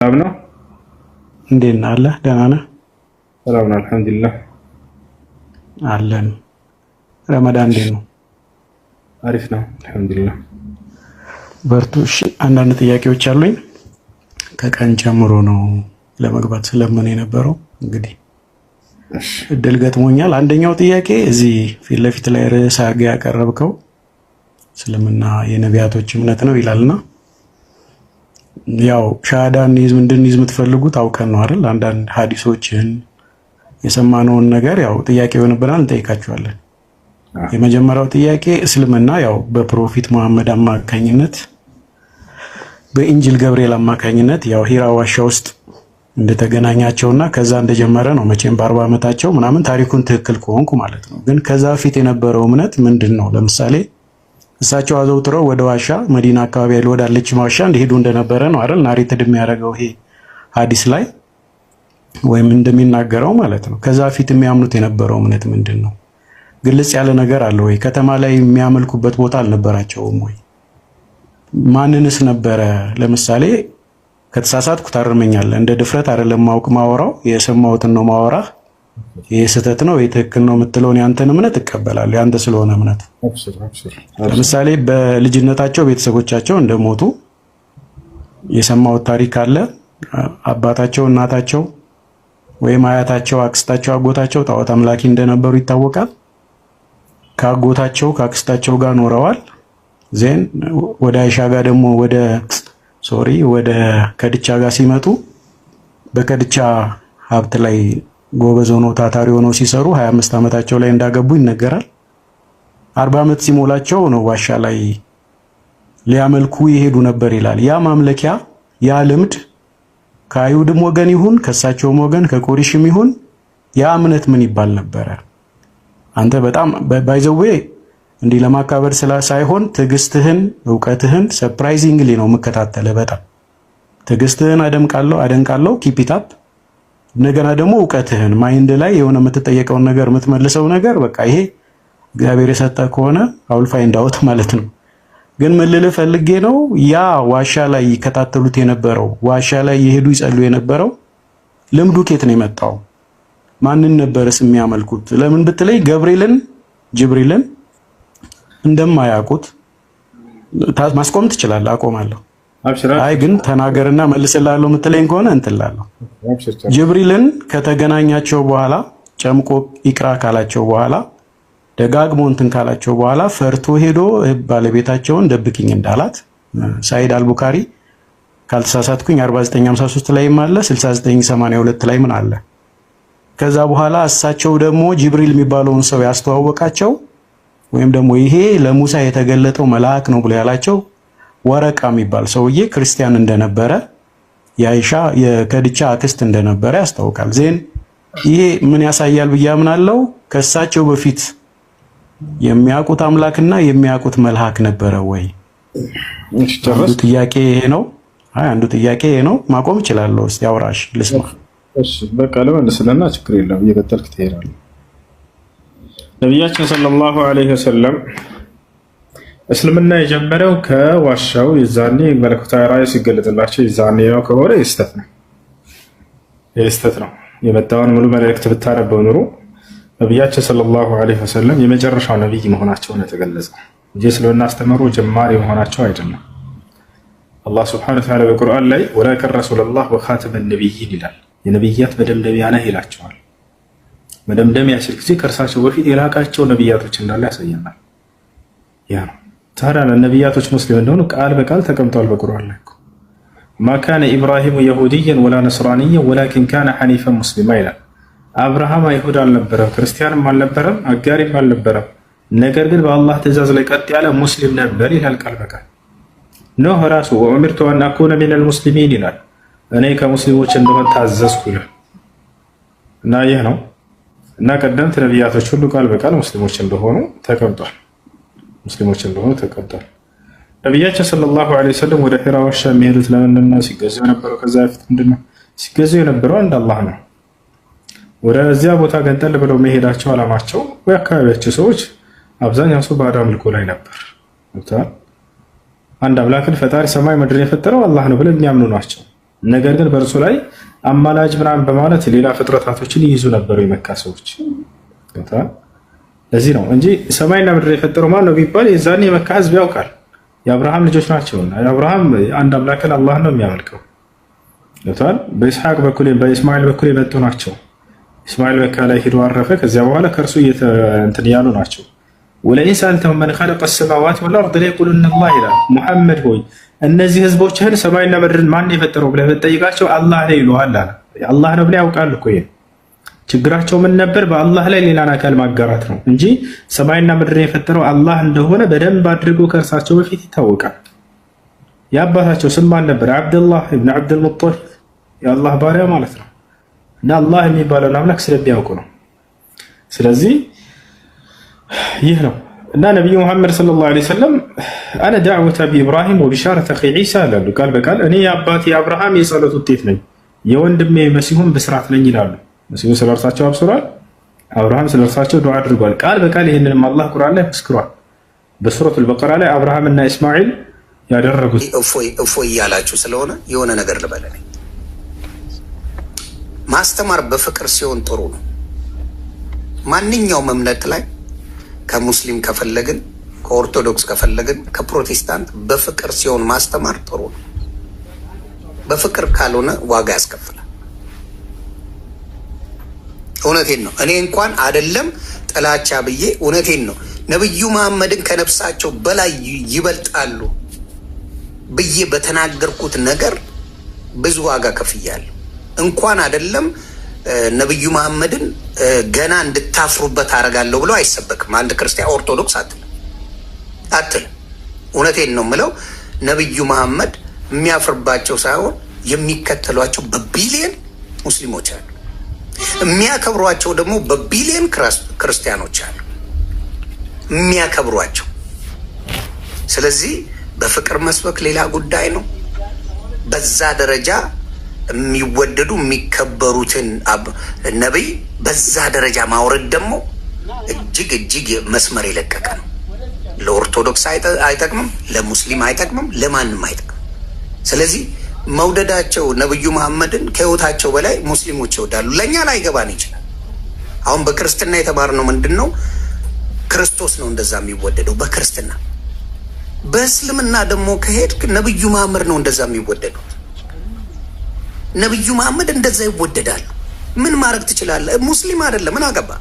ሰላም ነው። እንዴት ነህ? አለ ደህና ነህ? ሰላም ነው አልሐምዱሊላህ አለን። ረመዳን እንዴት ነው? አሪፍ ነው አልሐምዱሊላህ። በርቱ። እሺ፣ አንዳንድ ጥያቄዎች አሉኝ። ከቀን ጀምሮ ነው ለመግባት ስለምን የነበረው እንግዲህ እድል ገጥሞኛል። አንደኛው ጥያቄ እዚህ ፊት ለፊት ላይ ርዕስ አድርገህ ያቀረብከው እስልምና የነቢያቶች እምነት ነው ይላልና ያው ሻሃዳን እንድንይዝ የምትፈልጉት አውቀን ነው አይደል? አንዳንድ ሐዲሶችን የሰማነውን ነገር ያው ጥያቄ ይሆንብናል፣ እንጠይቃቸዋለን። የመጀመሪያው ጥያቄ እስልምና ያው በፕሮፊት መሐመድ አማካኝነት በኢንጂል ገብርኤል አማካኝነት ያው ሂራ ዋሻ ውስጥ እንደተገናኛቸውና ከዛ እንደጀመረ ነው። መቼም በ40 ዓመታቸው ምናምን ታሪኩን ትክክል ከሆንኩ ማለት ነው። ግን ከዛ በፊት የነበረው እምነት ምንድን ነው? ለምሳሌ እሳቸው አዘውትረው ወደ ዋሻ መዲና አካባቢ ያለ ወዳለች ዋሻ እንደሄዱ እንደነበረ ነው አይደል? ናሬትድ የሚያደርገው ይሄ ሐዲስ ላይ ወይም እንደሚናገረው ማለት ነው። ከዛ በፊት የሚያምኑት የነበረው እምነት ምንድን ነው? ግልጽ ያለ ነገር አለ ወይ? ከተማ ላይ የሚያመልኩበት ቦታ አልነበራቸውም ወይ? ማንንስ ነበረ? ለምሳሌ ከተሳሳትኩ ታርመኛለህ። እንደ ድፍረት አይደለም ማወራው፣ የሰማሁትን ነው ማወራህ። ይሄ ስህተት ነው ይሄ ትክክል ነው የምትለውን ያንተን እምነት እቀበላለሁ፣ ያንተ ስለሆነ እምነት። ለምሳሌ በልጅነታቸው ቤተሰቦቻቸው እንደሞቱ የሰማሁት ታሪክ አለ። አባታቸው፣ እናታቸው ወይም አያታቸው፣ አክስታቸው፣ አጎታቸው ጣዖት አምላኪ እንደነበሩ ይታወቃል። ከአጎታቸው ከአክስታቸው ጋር ኖረዋል። ዜን ወደ አይሻ ጋር ደግሞ ወደ ከድቻ ጋር ሲመጡ በከድቻ ሀብት ላይ ጎበዝ ሆነው ታታሪ ሆነው ሲሰሩ 25 ዓመታቸው ላይ እንዳገቡ ይነገራል። 40 ዓመት ሲሞላቸው ነው ዋሻ ላይ ሊያመልኩ ይሄዱ ነበር ይላል። ያ ማምለኪያ ያ ልምድ ከአይሁድም ወገን ይሁን ከሳቸውም ወገን ከቁሪሽም ይሁን ያ እምነት ምን ይባል ነበረ? አንተ በጣም ባይዘዌ እንዲህ ለማካበር ሳይሆን ትዕግስትህን እውቀትህን ሰርፕራይዚንግሊ ነው የምከታተለ። በጣም ትዕግስትህን አደንቃለሁ። ኪፕ ኢት አፕ። እንደገና ደግሞ እውቀትህን ማይንድ ላይ የሆነ የምትጠየቀውን ነገር የምትመልሰው ነገር በቃ ይሄ እግዚአብሔር የሰጠ ከሆነ አውል ፋይንድ አውት ማለት ነው። ግን ምን ልልህ ፈልጌ ነው ያ ዋሻ ላይ ይከታተሉት የነበረው ዋሻ ላይ የሄዱ ይጸሉ የነበረው ልምዱ ከየት ነው የመጣው? ማንን ነበርስ የሚያመልኩት? ለምን ብትለይ ጅብሪልን እንደማያውቁት ማስቆም ትችላለህ። አቆማለሁ። አይ ግን ተናገርና መልስላለሁ የምትለኝ ከሆነ እንትላለሁ። ጅብሪልን ከተገናኛቸው በኋላ ጨምቆ ይቅራ ካላቸው በኋላ ደጋግሞ እንትን ካላቸው በኋላ ፈርቶ ሄዶ ባለቤታቸውን ደብቅኝ እንዳላት ሳይድ አልቡካሪ ካልተሳሳትኩኝ 4953 ላይም አለ 6982 ላይ ምን አለ። ከዛ በኋላ እሳቸው ደግሞ ጅብሪል የሚባለውን ሰው ያስተዋወቃቸው ወይም ደግሞ ይሄ ለሙሳ የተገለጠው መልአክ ነው ብሎ ያላቸው ወረቃ የሚባል ሰውዬ ክርስቲያን እንደነበረ የአይሻ የከድቻ አክስት እንደነበረ ያስታውቃል። ዜን ይሄ ምን ያሳያል ብዬ አምናለሁ? ከእሳቸው በፊት የሚያውቁት አምላክና የሚያውቁት መልአክ ነበረ ወይ? አንዱ ጥያቄ ይሄ ነው። አንዱ ጥያቄ ይሄ ነው። ማቆም እችላለሁ። እስቲ አውራሽ ልስማ። እሺ በቃ ለመልስልና ችግር የለም እየቀጠልክ ትሄዳለህ። ነቢያችን ሰለላሁ ዐለይሂ ወሰለም እስልምና የጀመረው ከዋሻው የዛኔ መለኮታዊ ራእይ ሲገለጥላቸው የዛኔ ነው ከሆነ የስተት ነው። የመጣውን ሙሉ መልእክት ብታነበው ኑሮ ነቢያችን ሰለላሁ ዐለይሂ ወሰለም የመጨረሻው ነቢይ መሆናቸውን የተገለጸ እንጂ እስልምና አስተምሮ ጀማሪ መሆናቸው አይደለም። አላህ ሱብሓነሁ ወተዓላ በቁርአን ላይ ወላኪን ረሱለላህ ወኻተመ ነቢይን ይላል። የነቢያት መደምደሚያ ነህ ይላቸዋል። መደምደሚያ ሲል ጊዜ ከእርሳቸው በፊት የላቃቸው ነቢያቶች እንዳለ ያሳየናል። ያ ነው ታዲያ ነቢያቶች ሙስሊም እንደሆኑ ቃል በቃል ተቀምጧል በቁርአን ላይ። ማ ካነ ኢብራሂሙ የሁድየን ወላ ነስራንየን ወላኪን ካነ ሐኒፈን ሙስሊማ ይላል። አብርሃም አይሁድ አልነበረም፣ ክርስቲያንም አልነበረም፣ አጋሪም አልነበረም። ነገር ግን በአላህ ትእዛዝ ላይ ቀጥ ያለ ሙስሊም ነበር ይላል ቃል በቃል። ኖህ ራሱ ወኡሚርቱ አን አኩነ ሚነል ሙስሊሚን ይላል። እኔ ከሙስሊሞች እንደሆን ታዘዝኩ ይላል። እና ይህ ነው እና ቀደምት ነቢያቶች ሁሉ ቃል በቃል ሙስሊሞች እንደሆኑ ተቀምጧል። ነቢያችን ሰለላሁ ዐለይሂ ወሰለም ወደ ሒራ ዋሻ የሚሄዱት ለምንድን ነው? ሲገዙ የነበረው ከዛ በፊት ምንድን ነው ሲገዙ የነበረው? አንድ አላህ ነው። ወደዚያ ቦታ ገንጠል ብለው መሄዳቸው አላማቸው የአካባቢያቸው ሰዎች አብዛኛው ሰው ባዕድ አምልኮ ላይ ነበር። አንድ አምላክን ፈጣሪ ሰማይ ምድርን የፈጠረው አላህ ነው ብለው የሚያምኑ ናቸው። ነገር ግን በእርሱ ላይ አማላጅ ምናምን በማለት ሌላ ፍጥረታቶችን ይይዙ ነበሩ የመካ ሰዎች። ለዚህ ነው እንጂ ሰማይና ምድር የፈጠረው ማን ነው ቢባል የዛኔ የመካ ህዝብ ያውቃል። የአብርሃም ልጆች ናቸውና የአብርሃም አንድ አምላክን አላህ ነው የሚያመልከው። በኢስሐቅ በኩል በኢስማኤል በኩል የመጡ ናቸው። ኢስማኤል መካ ላይ ሄዶ አረፈ። ከዚያ በኋላ ከእርሱ እንትን ያሉ ናቸው። ወለኢን ሰአልተሁም መን ኸለቀ ሰማዋት ወልአርድ ለየቁሉነ አላህ ይላል። ሙሐመድ ሆይ እነዚህ ህዝቦችህን ሰማይና ምድርን ማን የፈጠረው ብለህ ብትጠይቃቸው አላህ ነው ይሉሃል አለ። አላህ ነው ብለው ያውቃሉ እኮ። ይሄ ችግራቸው ምን ነበር? በአላህ ላይ ሌላን አካል ማጋራት ነው እንጂ ሰማይና ምድርን የፈጠረው አላህ እንደሆነ በደንብ አድርጎ ከእርሳቸው በፊት ይታወቃል። የአባታቸው ስም ማን ነበር? አብደላህ ኢብኑ አብዱል ሙጠሊብ፣ የአላህ ባሪያ ማለት ነው። እና አላህ የሚባለውን አምላክ ስለሚያውቁ ነው። ስለዚህ ይህ ነው እና ነቢዩ ሙሐመድ ሰለላሁ ዐለይሂ ወሰለም አነ ዳዕወተ አቢ ኢብራሂም ወቢሻረተ አኺ ዒሳ ይላሉ። ቃል በቃል እኔ የአባቴ የአብርሃም የጸሎት ውጤት ነኝ፣ የወንድሜ መሲሁም ብስራት ነኝ ይላሉ። መሲሁ ስለ እርሳቸው አብስሯል፣ አብርሃም ስለ እርሳቸው ዱዓ አድርጓል። ቃል በቃል ይህንንም አላህ ቁርአን ላይ መስክሯል። በሱረቱል በቀራ ላይ አብርሃምና ኢስማኤል ያደረጉት እፎይ እያላችሁ ስለሆነ የሆነ ነገር ልበለኝ። ማስተማር በፍቅር ሲሆን ጥሩ ነው። ማንኛውም እምነት ላይ ከሙስሊም ከፈለግን፣ ከኦርቶዶክስ ከፈለግን፣ ከፕሮቴስታንት በፍቅር ሲሆን ማስተማር ጥሩ ነው። በፍቅር ካልሆነ ዋጋ ያስከፍላል። እውነቴን ነው። እኔ እንኳን አይደለም ጥላቻ ብዬ እውነቴን ነው ነብዩ መሐመድን ከነፍሳቸው በላይ ይበልጣሉ ብዬ በተናገርኩት ነገር ብዙ ዋጋ ከፍያለሁ። እንኳን አይደለም ነብዩ መሐመድን ገና እንድታፍሩበት አደርጋለሁ ብሎ አይሰበክም። አንድ ክርስቲያን ኦርቶዶክስ አትልም። እውነቴን ነው የምለው። ነብዩ መሐመድ የሚያፍርባቸው ሳይሆን የሚከተሏቸው በቢሊየን ሙስሊሞች አሉ። የሚያከብሯቸው ደግሞ በቢሊየን ክርስቲያኖች አሉ የሚያከብሯቸው። ስለዚህ በፍቅር መስበክ ሌላ ጉዳይ ነው። በዛ ደረጃ የሚወደዱ የሚከበሩትን ነቢይ በዛ ደረጃ ማውረድ ደግሞ እጅግ እጅግ መስመር የለቀቀ ነው። ለኦርቶዶክስ አይጠቅምም፣ ለሙስሊም አይጠቅምም፣ ለማንም አይጠቅምም። ስለዚህ መውደዳቸው ነብዩ መሐመድን ከህይወታቸው በላይ ሙስሊሞች ይወዳሉ። ለእኛ ላይገባን ይችላል። አሁን በክርስትና የተማርነው ምንድን ነው? ክርስቶስ ነው እንደዛ የሚወደደው በክርስትና። በእስልምና ደግሞ ከሄድክ ነብዩ መሐመድ ነው እንደዛ የሚወደደው። ነብዩ መሐመድ እንደዛ ይወደዳሉ። ምን ማድረግ ትችላለህ? ሙስሊም አይደለም ምን አገባ?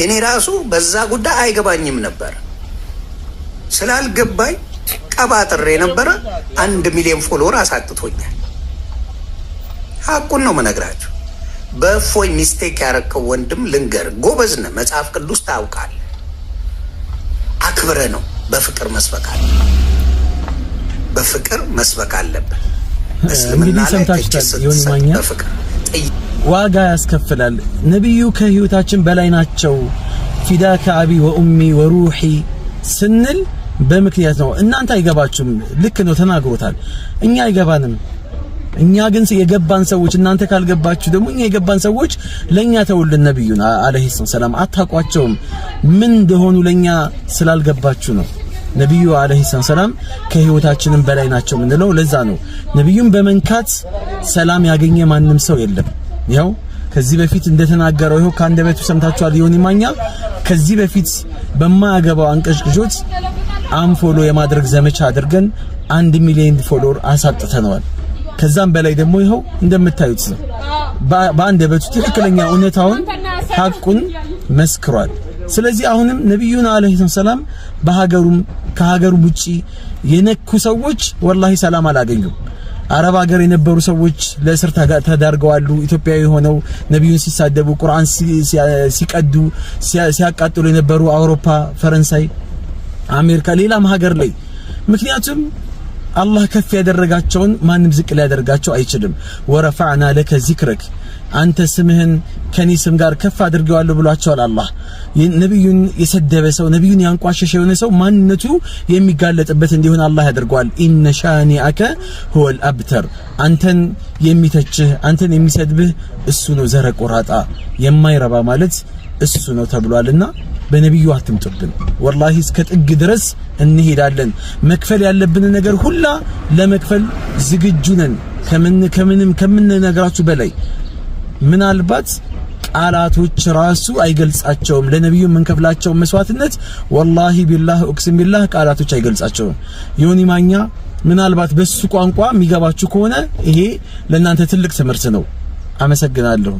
እኔ ራሱ በዛ ጉዳይ አይገባኝም ነበር። ስላልገባኝ ቀባጥሬ ነበረ። 1 ሚሊዮን ፎሎወር አሳጥቶኛል። ሀቁን ነው መነግራችሁ። በእፎይ ሚስቴክ ያረከው ወንድም ልንገር፣ ጎበዝ ነህ፣ መጽሐፍ ቅዱስ ታውቃለህ። አክብረ ነው በፍቅር መስበክ አለ። በፍቅር መስበክ አለብን። እንግዲህ ሰምታችኋል። ይሁን ማኛ ዋጋ ያስከፍላል። ነብዩ ከህይወታችን በላይ ናቸው። ፊዳከ አቢ ወኡሚ ወሩሂ ስንል በምክንያት ነው። እናንተ አይገባችሁም። ልክ ነው ተናግሮታል። እኛ አይገባንም። እኛ ግን የገባን ሰዎች፣ እናንተ ካልገባችሁ ደግሞ እኛ የገባን ሰዎች ለኛ ተውልን። ነብዩን አለይሂ ሰላም አታቋቸውም። ምን እንደሆኑ ለኛ ስላልገባችሁ ነው። ነብዩ አለይሂ ሰላም ከህይወታችንም በላይ ናቸው ምንለው ለዛ ነው። ነብዩን በመንካት ሰላም ያገኘ ማንም ሰው የለም። ያው ከዚህ በፊት እንደተናገረው ይሄው ከአንደበቱ ሰምታችኋል። ይሁን ማኛ ከዚህ በፊት በማያገባው አንቀሽቅሾት አንፎሎ የማድረግ ዘመቻ አድርገን 1 ሚሊዮን ፎሎወር አሳጥተነዋል። ከዛም በላይ ደግሞ ይሄው እንደምታዩት ነው። በአንደበቱ ትክክለኛ እውነታውን ሐቁን መስክሯል። ስለዚህ አሁንም ነብዩና አለይሂ ሰላም በሀገሩም ከሀገሩም ውጪ የነኩ ሰዎች ወላሂ ሰላም አላገኙም። አረብ ሀገር የነበሩ ሰዎች ለእስር ተዳርገዋል። ኢትዮጵያዊ ሆነው ነብዩን ሲሳደቡ፣ ቁርአን ሲቀዱ፣ ሲያቃጥሉ የነበሩ አውሮፓ፣ ፈረንሳይ፣ አሜሪካ፣ ሌላም ሀገር ላይ ምክንያቱም አላህ ከፍ ያደረጋቸውን ማንም ዝቅ ሊያደርጋቸው አይችልም። ወረፈዕና ለከ ዚክረክ አንተ ስምህን ከኔ ስም ጋር ከፍ አድርገዋለሁ ብሏቸዋል አላህ። ነብዩን የሰደበ ሰው ነብዩን ያንቋሸሸ የሆነ ሰው ማንነቱ የሚጋለጥበት እንዲሆን አላህ ያደርገዋል። ኢነ ሻኒአከ ሁወል አብተር አንተን የሚተችህ አንተን የሚሰድብህ እሱ ነው ዘረ ቆራጣ የማይረባ ማለት እሱ ነው ተብሏልና በነብዩ አትምጡብን። ወላሂ እስከ ጥግ ድረስ እንሄዳለን። መክፈል ያለብን ነገር ሁላ ለመክፈል ዝግጁ ነን። ከምንነግራችሁ በላይ ምናልባት ቃላቶች ራሱ አይገልጻቸውም። ለነብዩ የምንከፍላቸው መስዋዕትነት ወላሂ ቢላህ ኡክሲም ቢላህ ቃላቶች አይገልጻቸውም። ዮኒ ማኛ ምናልባት በሱ ቋንቋ የሚገባችሁ ከሆነ ይሄ ለእናንተ ትልቅ ትምህርት ነው። አመሰግናለሁ።